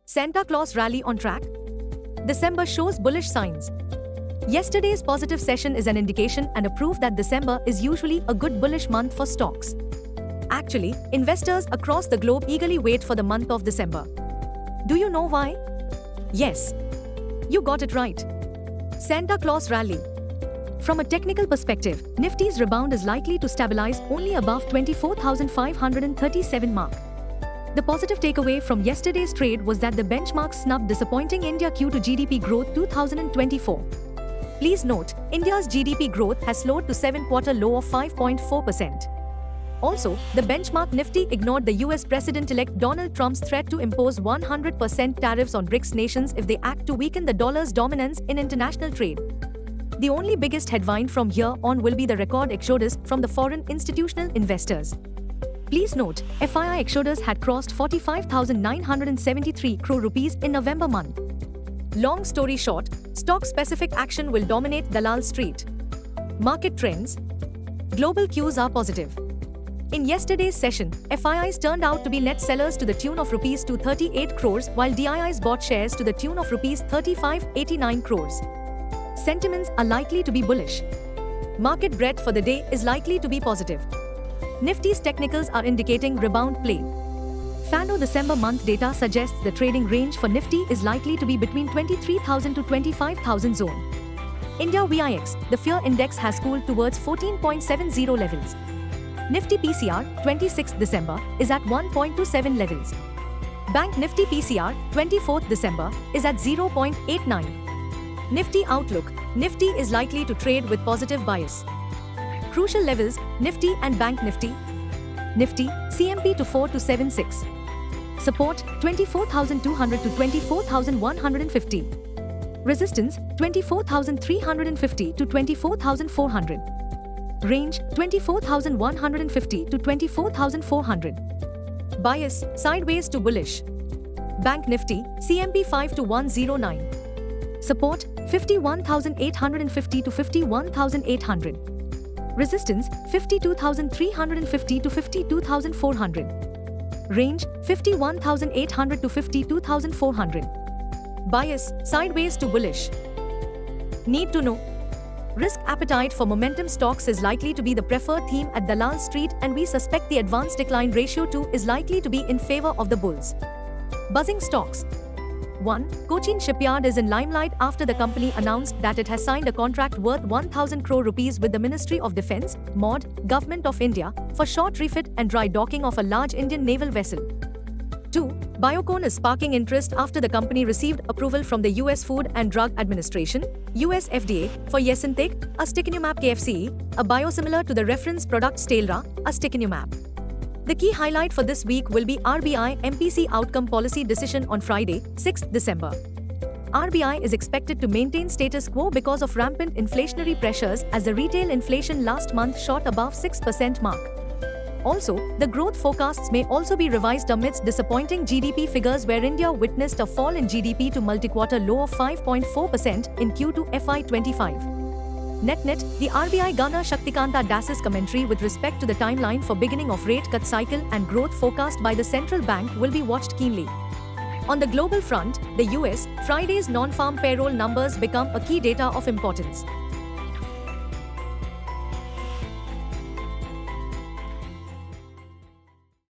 Santa Claus rally on track? December shows bullish signs. Yesterday's positive session is an indication and a proof that December is usually a good bullish month for stocks. Actually, investors across the globe eagerly wait for the month of December. Do you know why? Yes, you got it right. Santa Claus rally. From a technical perspective, Nifty's rebound is likely to stabilize only above 24,537 mark. The positive takeaway from yesterday's trade was that the benchmark snubbed disappointing India Q2 GDP growth 2024. Please note, India's GDP growth has slowed to 7-quarter low of 5.4%. Also, the benchmark Nifty ignored the US President-elect Donald Trump's threat to impose 100% tariffs on BRICS nations if they act to weaken the dollar's dominance in international trade. The only biggest headwind from here on will be the record exodus from the foreign institutional investors. Please note, FII exodus had crossed 45,973 crore rupees in November month. Long story short, stock-specific action will dominate Dalal Street. Market trends. Global cues are positive. In yesterday's session, FIIs turned out to be net sellers to the tune of rupees 238 crores while DIIs bought shares to the tune of rupees 3589 crores. Sentiments are likely to be bullish. Market breadth for the day is likely to be positive. Nifty's technicals are indicating rebound play. Fano December month data suggests the trading range for Nifty is likely to be between 23,000 to 25,000 zone. India VIX, the fear index has cooled towards 14.70 levels. Nifty PCR, 26th December, is at 1.27 levels. Bank Nifty PCR, 24th December, is at 0.89. Nifty outlook, Nifty is likely to trade with positive bias. Crucial levels, Nifty and Bank Nifty. Nifty, CMP to 4 to 76. Support, 24,200 to 24,150. Resistance, 24,350 to 24,400. Range, 24,150 to 24,400. Bias, sideways to bullish. Bank Nifty, CMP 5 to 109. Support, 51,850 to 51,800. Resistance, 52,350 to 52,400. Range, 51,800 to 52,400. Bias, sideways to bullish. Need to know. Risk appetite for momentum stocks is likely to be the preferred theme at Dalal Street, and we suspect the advanced decline ratio too is likely to be in favor of the bulls. Buzzing stocks. 1. Cochin Shipyard is in limelight after the company announced that it has signed a contract worth 1,000 crore rupees with the Ministry of Defence, MOD, Government of India, for short refit and dry docking of a large Indian naval vessel. 2. Biocon is sparking interest after the company received approval from the US Food and Drug Administration, US FDA, for Yesintek, ustekinumab KFCE, a biosimilar to the reference product Stelra, ustekinumab. The key highlight for this week will be RBI MPC outcome policy decision on Friday, 6th December. RBI is expected to maintain status quo because of rampant inflationary pressures as the retail inflation last month shot above 6% mark. Also, the growth forecasts may also be revised amidst disappointing GDP figures where India witnessed a fall in GDP to multi-quarter low of 5.4% in Q2 FY25. Net-net, the RBI Governor Shaktikanta Das's commentary with respect to the timeline for beginning of rate cut cycle and growth forecast by the central bank will be watched keenly. On the global front, the US, Friday's non-farm payroll numbers become a key data of importance.